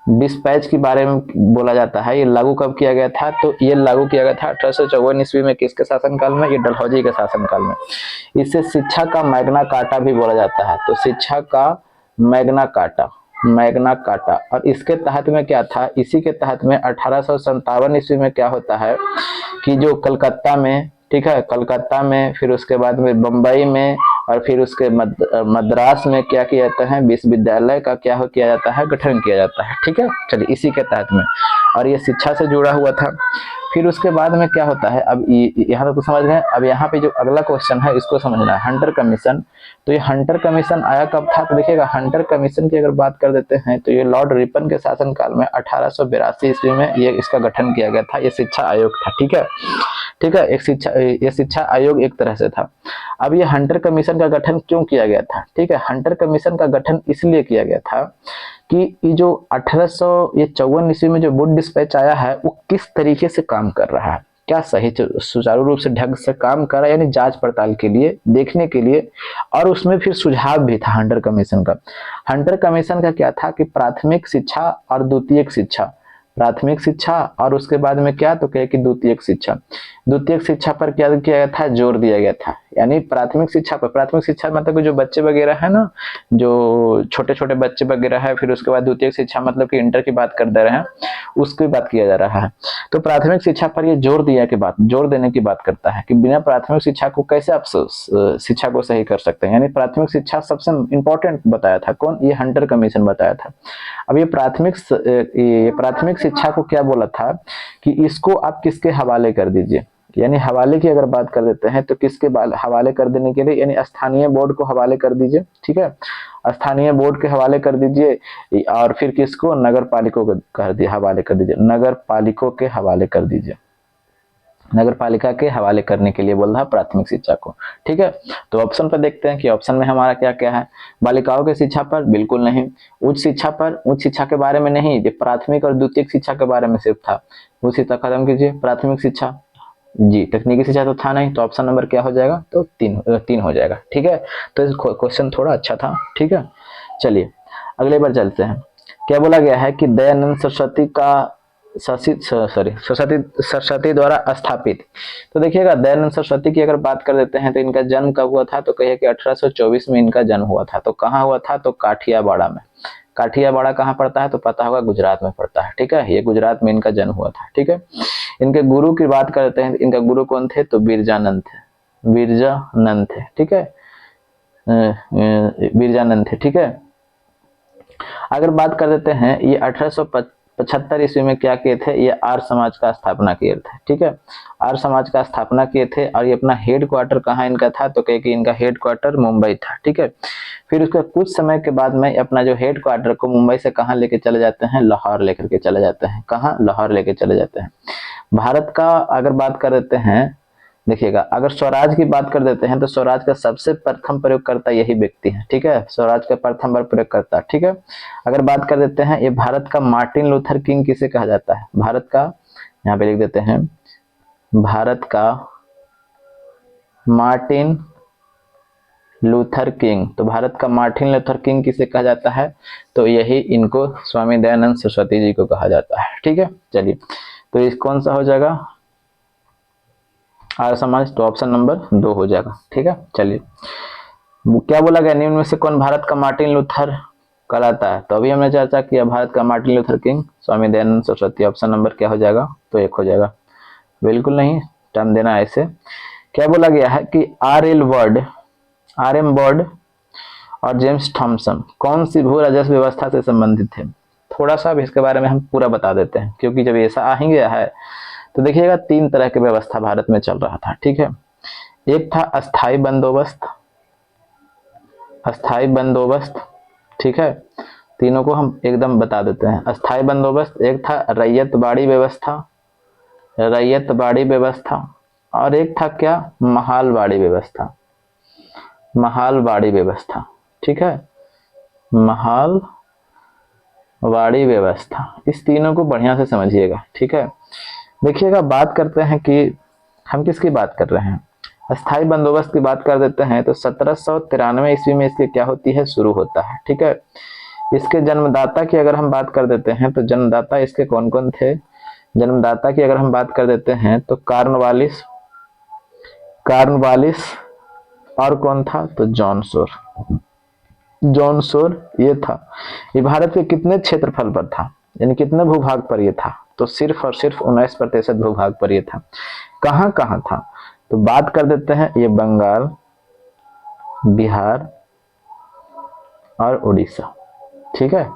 डिस्पैच के बारे में बोला जाता है। ये लागू कब किया गया था? तो ये लागू किया गया था 1854 ईस्वी में। किसके शासनकाल में? ये डलहौजी के शासनकाल में। इसे शिक्षा का मैग्ना कार्टा भी बोला जाता है। तो शिक्षा का मैग्ना कार्टा, मैग्ना कार्टा। और इसके तहत में क्या था? इसी के तहत में 1857 ईस्वी में क्या होता है कि जो कलकत्ता में, ठीक है, कलकत्ता में, फिर उसके बाद में बम्बई में, और फिर उसके मद्रास में क्या किया जाता है? विश्वविद्यालय का क्या हो किया जाता है? गठन किया जाता है। ठीक है, चलिए इसी के तहत में, और ये शिक्षा से जुड़ा हुआ था। फिर उसके बाद में क्या होता है? अब यहाँ तक तो समझ गए। अब यहाँ पे जो अगला क्वेश्चन है इसको समझना है, हंटर कमीशन। तो ये हंटर कमीशन आया कब था? तो देखिएगा, हंटर कमीशन की अगर बात कर देते हैं तो ये लॉर्ड रिपन के शासनकाल में 1882 ईस्वी में ये इसका गठन किया गया था। ये शिक्षा आयोग था। ठीक है, ठीक है, ये शिक्षा आयोग एक तरह से था। अब ये हंटर कमीशन का गठन क्यों किया गया था? ठीक है, हंटर कमीशन का गठन इसलिए किया गया था कि ये जो 1854 ईस्वी में जो वुड डिस्पैच आया है वो किस तरीके से काम कर रहा है, क्या सही सुचारू रूप से ढंग से काम कर रहा है, यानी जांच पड़ताल के लिए, देखने के लिए। और उसमें फिर सुझाव भी था हंटर कमीशन का। हंटर कमीशन का क्या था कि प्राथमिक शिक्षा और द्वितीयक शिक्षा, प्राथमिक शिक्षा और उसके बाद में क्या, तो कहे कि द्वितीयक शिक्षा, द्वितीयक शिक्षा पर क्या किया गया था? जोर दिया गया था। यानी प्राथमिक शिक्षा पर, प्राथमिक शिक्षा मतलब कि जो बच्चे वगैरह है ना, जो छोटे छोटे बच्चे वगैरह है, फिर उसके बाद द्वितीयक शिक्षा मतलब कि इंटर की बात कर दे रहे हैं, उसकी बात किया जा रहा है। तो प्राथमिक शिक्षा पर ये जोर देने की बात करता है कि बिना प्राथमिक शिक्षा को कैसे आप शिक्षा को सही कर सकते हैं। यानी प्राथमिक शिक्षा सबसे इंपॉर्टेंट बताया था कौन? ये हंटर कमीशन बताया था। अब ये प्राथमिक शिक्षा को क्या बोला था कि इसको आप किसके हवाले कर दीजिए। यानी हवाले की अगर बात कर देते हैं तो किसके हवाले कर देने के लिए? यानी स्थानीय बोर्ड को हवाले कर दीजिए। ठीक है, स्थानीय बोर्ड के हवाले कर दीजिए। और फिर किसको? नगर पालिकों को कर दिए, हवाले कर दीजिए, नगर पालिकों के हवाले कर दीजिए, नगर पालिका के हवाले करने के लिए बोल रहा प्राथमिक शिक्षा को। ठीक है, तो ऑप्शन पर देखते हैं कि ऑप्शन में हमारा क्या क्या है। बालिकाओं की शिक्षा पर बिल्कुल नहीं। उच्च शिक्षा पर, उच्च शिक्षा के बारे में नहीं, ये प्राथमिक और द्वितीयक शिक्षा के बारे में सिर्फ था। उच्च शिक्षा खत्म कीजिए, प्राथमिक शिक्षा जी, तकनीकी शिक्षा तो था नहीं, तो ऑप्शन नंबर क्या हो जाएगा? तो तीन हो जाएगा। ठीक है, तो क्वेश्चन थोड़ा अच्छा था। ठीक है, चलिए अगले बार चलते हैं। क्या बोला गया है कि दयानंद सरस्वती का सरस्वती द्वारा स्थापित। तो देखिएगा, दयानंद सरस्वती की अगर बात कर देते हैं तो इनका जन्म कब हुआ था? तो कहिए कि 1824 में इनका जन्म हुआ था। तो कहाँ हुआ था? तो काठियावाड़ा में। काठियावाड़ा कहाँ पड़ता है? तो पता होगा गुजरात में पड़ता है। ठीक है, ये गुजरात में इनका जन्म हुआ था। ठीक है, इनके गुरु की बात करते हैं, इनका गुरु कौन थे? तो बिरजानंद थे, बिरजानंद थे। ठीक है, बिरजानंद थे। ठीक है, अगर बात कर देते हैं, ये 1875 ईस्वी में क्या किए थे? ये आर्य समाज का स्थापना किए थे। ठीक है, आर्य समाज का स्थापना किए थे। और ये अपना हेड क्वार्टर कहाँ इनका था? तो कहे कि इनका हेड क्वार्टर मुंबई था। ठीक है, फिर उसके कुछ समय के बाद में अपना जो हेड क्वार्टर को मुंबई से कहाँ लेके चले जाते हैं? लाहौर लेकर के चले जाते हैं। कहाँ? लाहौर लेके चले जाते हैं। भारत का अगर बात कर देते हैं, देखिएगा, अगर स्वराज की बात कर देते हैं तो स्वराज का सबसे प्रथम प्रयोगकर्ता यही व्यक्ति है। ठीक है, स्वराज का प्रथम बार प्रयोगकर्ता। ठीक है, अगर बात कर देते हैं, ये भारत का मार्टिन लूथर किंग किसे कहा जाता है? भारत का, यहाँ पे लिख देते हैं, भारत का मार्टिन लूथर किंग। तो भारत का मार्टिन लूथर किंग किसे कहा जाता है? तो यही इनको स्वामी दयानंद सरस्वती जी को कहा जाता है। ठीक है, चलिए, तो इस कौन सा हो जाएगा? आर्य समाज, तो ऑप्शन नंबर 2 हो जाएगा। ठीक है, चलिए, क्या बोला गया? निम्न में से कौन भारत का मार्टिन लूथर कहलाता है? तो अभी हमने चर्चा किया भारत का Martin Luther king Swami Dayanand Saraswati. Option number क्या हो जाएगा? तो 1 हो जाएगा। बिल्कुल नहीं, टर्म देना ऐसे। क्या बोला गया है कि आर एम बर्ड और जेम्स थॉमसन कौन सी भू राजस्व व्यवस्था से संबंधित थे? थोड़ा सा भी इसके बारे में हम पूरा बता देते हैं, क्योंकि जब ऐसा आ ही गया है तो देखिएगा, 3 तरह की व्यवस्था भारत में चल रहा था। ठीक है, एक था अस्थाई बंदोबस्त, अस्थाई बंदोबस्त। ठीक है, तीनों को हम एकदम बता देते हैं। अस्थाई बंदोबस्त, एक था रैयतवाड़ी व्यवस्था, रैयतवाड़ी व्यवस्था, और एक था क्या? महालवाड़ी व्यवस्था, महालवाड़ी व्यवस्था। ठीक है, महालवाड़ी व्यवस्था। इस तीनों को बढ़िया से समझिएगा। ठीक है, देखिएगा, बात करते हैं कि हम किसकी बात कर रहे हैं। अस्थाई बंदोबस्त की बात कर देते हैं तो 1793 ईस्वी में इसकी क्या होती है? शुरू होता है। ठीक है, इसके जन्मदाता की अगर हम बात कर देते हैं तो जन्मदाता इसके कौन कौन थे। जन्मदाता की अगर हम बात कर देते हैं तो कार्नवालिस, कार्नवालिस और कौन था तो जॉन सोर। जॉन सोर ये था। ये भारत के कितने क्षेत्रफल पर था, यानी कितने भूभाग पर ये था, तो सिर्फ और सिर्फ 19% भूभाग पर ये था। कहाँ कहाँ था, तो बात कर देते हैं ये बंगाल, बिहार और उड़ीसा। ठीक है,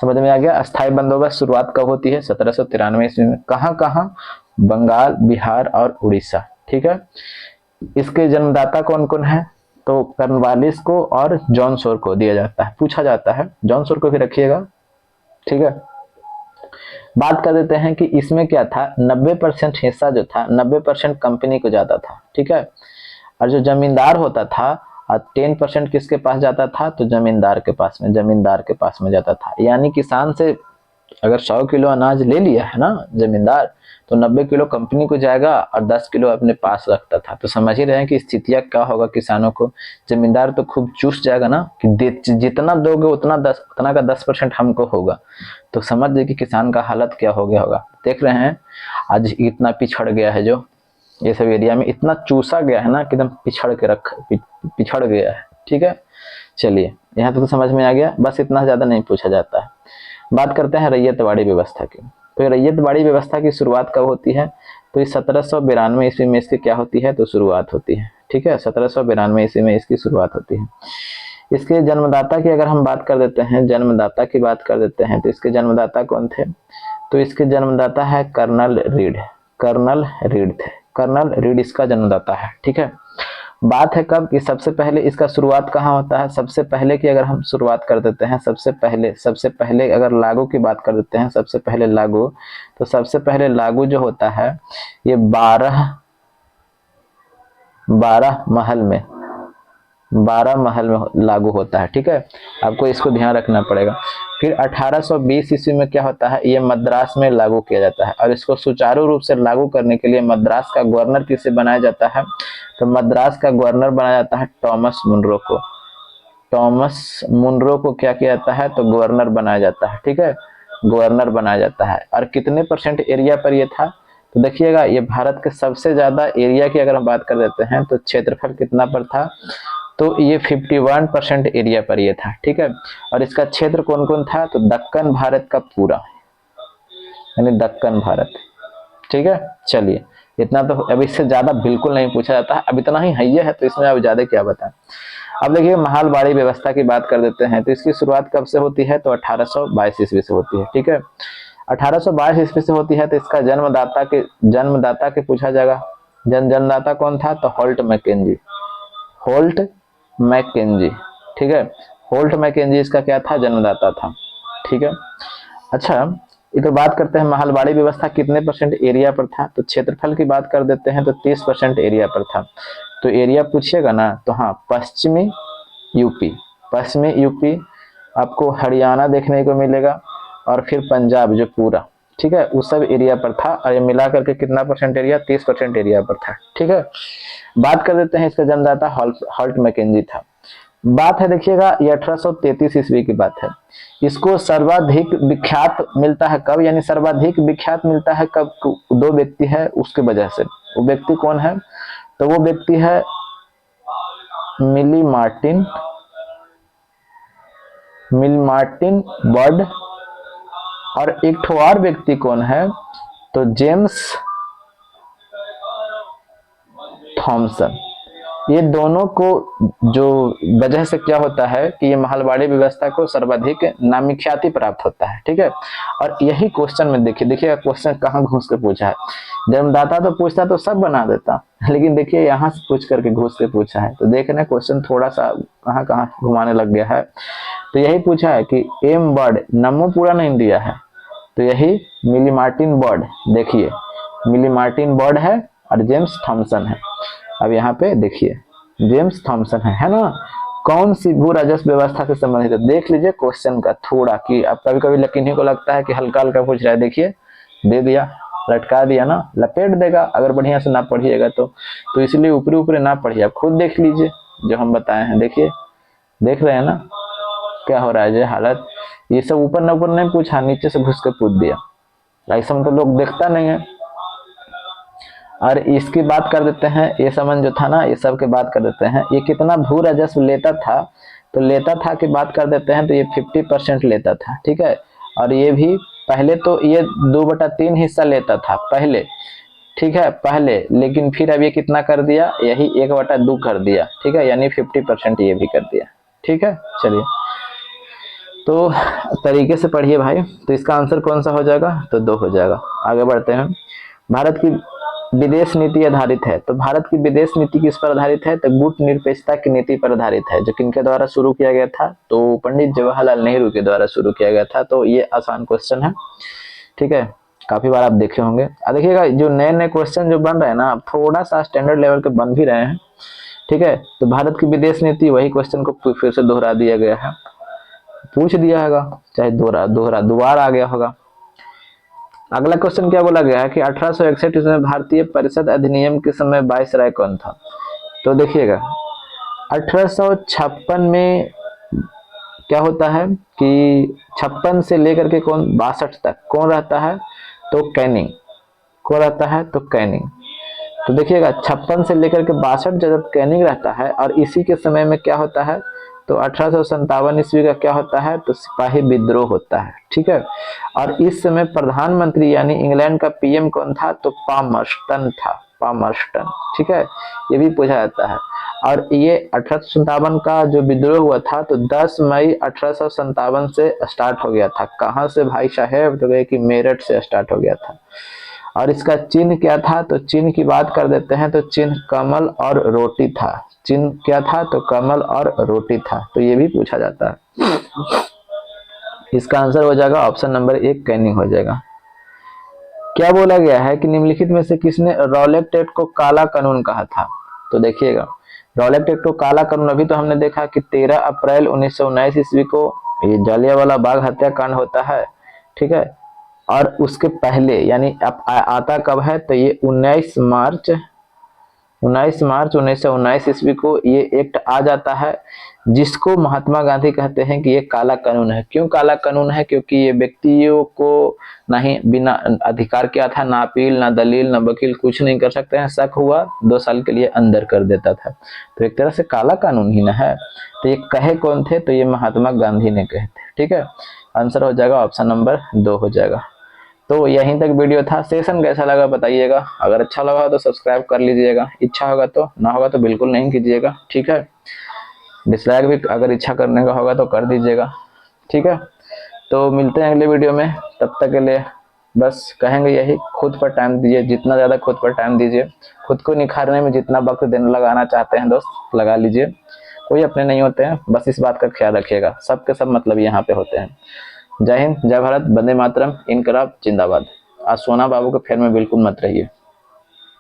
समझ में आ गया। अस्थायी बंदोबस्त शुरुआत कब होती है 1793 ईस्वी में। कहाँ कहाँ, बंगाल, बिहार और उड़ीसा। ठीक है, इसके जन्मदाता कौन कौन है, तो कर्नवालिस को और जॉन सोर को दिया जाता है, पूछा जाता है। जॉन सोर को भी रखिएगा। ठीक है, बात कर देते हैं कि इसमें क्या था, 90% हिस्सा जो था 90% कंपनी को जाता था। ठीक है, और जो जमींदार होता था 10% किसके पास जाता था, तो जमींदार के पास में, जमींदार के पास में जाता था। यानी किसान से अगर 100 किलो अनाज ले लिया है ना जमींदार, तो 90 किलो कंपनी को जाएगा और 10 किलो अपने पास रखता था। तो समझ ही रहे हैं कि स्थितियां क्या होगा किसानों को। जमींदार तो खूब चूस जाएगा ना कि जितना दोगे उतना उतना का 10% हमको होगा। तो समझ जाइए कि किसान का हालत क्या हो गया होगा। देख रहे हैं आज इतना पिछड़ गया है, जो ये सब एरिया में इतना चूसा गया है ना कि एकदम पिछड़ गया है। ठीक है, चलिए यहाँ तक तो समझ में आ गया, बस इतना ज्यादा नहीं पूछा जाता है। बात करते हैं रैयतवाड़ी व्यवस्था की। तो रैयतवाड़ी व्यवस्था की शुरुआत कब होती है, तो ये 1792 ईस्वी में इसकी क्या होती है, तो शुरुआत होती है। ठीक है, 1792 ईस्वी में इसकी शुरुआत होती है। इसके जन्मदाता की अगर हम बात कर देते हैं, जन्मदाता की बात कर देते हैं, तो इसके जन्मदाता कौन थे, तो इसके जन्मदाता है कर्नल रीड। कर्नल रीड थे, कर्नल रीड इसका जन्मदाता है। ठीक है, बात है कब कि सबसे पहले इसका शुरुआत कहाँ होता है, सबसे पहले की अगर हम शुरुआत कर देते हैं, सबसे पहले अगर लागू की बात कर देते हैं, सबसे पहले लागू, तो सबसे पहले लागू जो होता है ये 12 महल में लागू होता है। ठीक है, आपको इसको ध्यान रखना पड़ेगा। फिर 1820 ईस्वी में क्या होता है, ये मद्रास में लागू किया जाता है। और इसको सुचारू रूप से लागू करने के लिए मद्रास का गवर्नर किसे बनाया जाता है, तो मद्रास का गवर्नर बनाया जाता है टॉमस मुनरो को। टॉमस मुनरो को क्या किया जाता है, तो गवर्नर बनाया जाता है। ठीक है, गवर्नर बनाया जाता है। और कितने % एरिया पर यह था, तो देखिएगा ये भारत के सबसे ज्यादा एरिया की अगर हम बात कर देते हैं तो क्षेत्रफल कितना पर था, तो ये 51% एरिया पर ये था। ठीक है, और इसका क्षेत्र कौन कौन था, तो दक्कन भारत का पूरा, यानी दक्कन भारत। ठीक है, चलिए इतना तो अब इससे ज्यादा बिल्कुल नहीं पूछा जाता है, अब इतना ही है तो इसमें अब ज्यादा क्या बताएं। अब देखिए महलबाड़ी व्यवस्था की बात कर देते हैं, तो इसकी शुरुआत कब से होती है, तो 1822 ईस्वी से होती है। ठीक है, 1822 ईस्वी से होती है। तो इसका जन्मदाता के पूछा जाएगा, जन्मदाता कौन था, तो होल्ट मैकेंजी। Holt McKenzie. ठीक है, होल्ट मैकेंजी इसका क्या था, जन्मदाता था। ठीक है, अच्छा इधर बात करते हैं महलबाड़ी व्यवस्था कितने % एरिया पर था, तो क्षेत्रफल की बात कर देते हैं तो 30% एरिया पर था। तो एरिया पूछिएगा ना, तो हाँ पश्चिमी यूपी आपको हरियाणा देखने को मिलेगा, और फिर पंजाब जो पूरा, ठीक है, उस सब एरिया पर था। और ये मिला करके कितना % एरिया, 30% एरिया पर था। ठीक है, बात कर देते हैं इसका जन्मदाता होल्ट मैकेंजी था। बात है देखिएगा ये 1833 ईस्वी की बात है। इसको सर्वाधिक विख्यात मिलता है कब, यानी सर्वाधिक विख्यात मिलता है कब, 2 व्यक्ति है उसके वजह से। वो व्यक्ति कौन है, तो वो व्यक्ति है मिली मार्टिन बर्ड, और एक ठो और व्यक्ति कौन है, तो जेम्स थॉमसन। ये दोनों को जो वजह से क्या होता है कि ये महलबाड़ी व्यवस्था को सर्वाधिक नामख्याति प्राप्त होता है। ठीक है, और यही क्वेश्चन में देखिए क्वेश्चन कहाँ घुस के पूछा है। जन्मदाता तो पूछता तो सब बना देता, लेकिन देखिए यहाँ से पूछ करके घुस के पूछा है। तो देख रहे क्वेश्चन थोड़ा सा कहाँ कहाँ घुमाने लग गया है। तो यही पूछा है कि एम बर्ड, नमो पूरा नहीं दिया है, तो यही मिली मार्टिन बर्ड, देखिए मिली मार्टिन बर्ड है और जेम्स थॉमसन है। अब यहाँ पे देखिए जेम्स थॉमसन है ना, कौन सी भू राजस्व व्यवस्था से संबंधित है, देख लीजिए क्वेश्चन का थोड़ा कि अब कभी कभी किन्हीं को लगता है कि हल्का हल्का पूछ रहा है, देखिए दे दिया, लटका दिया ना, लपेट देगा अगर बढ़िया से ना पढ़िएगा तो इसलिए ऊपरी ऊपरी ना पढ़िए, आप खुद देख लीजिए जो हम बताए हैं। देखिए देख रहे हैं ना क्या हो रहा है, जो हालत ये सब ऊपर न ऊपर नहीं पूछा, नीचे से घुस के पूछ दिया, ऐसा मतलब लोग देखता नहीं है। और इसकी बात कर देते हैं, ये समन जो था ना, ये सब के बात कर देते हैं, ये कितना भू राजस्व लेता था, तो लेता था की बात कर देते हैं, तो ये 50% लेता था, ठीक है। और ये भी पहले तो ये 2/3 हिस्सा लेता था पहले, ठीक है, पहले, लेकिन फिर अब ये कितना कर दिया, यही 1/2 कर दिया, ठीक है, यानी 50% ये भी कर दिया, ठीक है। चलिए तो तरीके से पढ़िए भाई। तो इसका आंसर कौन सा हो जाएगा, तो 2 हो जाएगा। आगे बढ़ते हैं। भारत की विदेश नीति आधारित है, तो भारत की विदेश नीति किस पर आधारित है, तो गुटनिरपेक्षता की नीति पर आधारित है, जो किनके द्वारा शुरू किया गया था, तो पंडित जवाहरलाल नेहरू के द्वारा शुरू किया गया था। तो ये आसान क्वेश्चन है, ठीक है, काफी बार आप देखे होंगे। देखिएगा जो नए नए क्वेश्चन जो बन रहे हैं ना, अब थोड़ा सा स्टैंडर्ड लेवल के बन भी रहे हैं, ठीक है। तो भारत की विदेश नीति, वही क्वेश्चन को फिर से दोहरा दिया गया है, पूछ दिया होगा, चाहे दोबारा आ गया होगा। अगला क्वेश्चन क्या बोला गया है कि 1861 में भारतीय परिषद अधिनियम के समय वायसराय कौन था। तो देखिएगा 1856 में क्या होता है कि 56 से लेकर के 62 तक कौन रहता है, तो कैनिंग। कौन रहता है, तो कैनिंग। तो देखिएगा 56 से लेकर के 62 जब कैनिंग रहता है, और इसी के समय में क्या होता है, तो 1857 ईस्वी का क्या होता है, तो सिपाही विद्रोह होता है, ठीक है। और इस समय प्रधानमंत्री यानी इंग्लैंड का पीएम कौन था, तो पामर्स्टन था, पामर्स्टन, ठीक है, ये भी पूछा जाता है। और ये 1857 का जो विद्रोह हुआ था, तो 10 मई 1857 से स्टार्ट हो गया था। कहाँ से भाई साहेब, तो गए कि मेरठ से स्टार्ट हो गया था। और इसका चिन्ह क्या था, तो चिन्ह की बात कर देते हैं, तो चिन्ह कमल और रोटी था। चिन्ह क्या था, तो कमल और रोटी था। तो ये भी पूछा जाता है। इसका आंसर हो जाएगा ऑप्शन नंबर 1 कैनिंग हो जाएगा। क्या बोला गया है कि निम्नलिखित में से किसने रॉलेट एक्ट को काला कानून कहा था। तो देखिएगा रॉलेट एक्ट को काला कानून, अभी तो हमने देखा कि 13 अप्रैल 1919 ईस्वी को ये जालियांवाला बाग हत्याकांड होता है, ठीक है। और उसके पहले यानी अब आता कब है, तो ये 19 मार्च 1919 ईस्वी को ये एक्ट आ जाता है, जिसको महात्मा गांधी कहते हैं कि ये काला कानून है। क्यों काला कानून है, क्योंकि ये व्यक्तियों को नहीं बिना अधिकार क्या था, ना अपील, ना दलील, ना वकील, कुछ नहीं कर सकते हैं। शक हुआ 2 साल के लिए अंदर कर देता था। तो एक तरह से काला कानून ही ना है। तो ये कहे कौन थे, तो ये महात्मा गांधी ने कहे थे, ठीक है। आंसर हो जाएगा ऑप्शन नंबर 2 हो जाएगा। तो यहीं तक वीडियो था। सेशन कैसा लगा बताइएगा, अगर अच्छा लगा तो सब्सक्राइब कर लीजिएगा, इच्छा होगा तो, ना होगा तो बिल्कुल नहीं कीजिएगा, ठीक है। डिसलाइक भी अगर इच्छा करने का होगा तो कर दीजिएगा, ठीक है। तो मिलते हैं अगले वीडियो में, तब तक के लिए बस कहेंगे यही, खुद पर टाइम दीजिए, जितना ज़्यादा खुद पर टाइम दीजिए। खुद को निखारने में जितना वक्त देने लगाना चाहते हैं दोस्त, लगा लीजिए। कोई अपने नहीं होते हैं, बस इस बात का ख्याल रखिएगा, सबके सब मतलब यहाँ पे होते हैं। जय हिंद, जय भारत, वंदे मातरम, इनकलाब जिंदाबाद। आज सोना बाबू के फेर में बिल्कुल मत रहिए।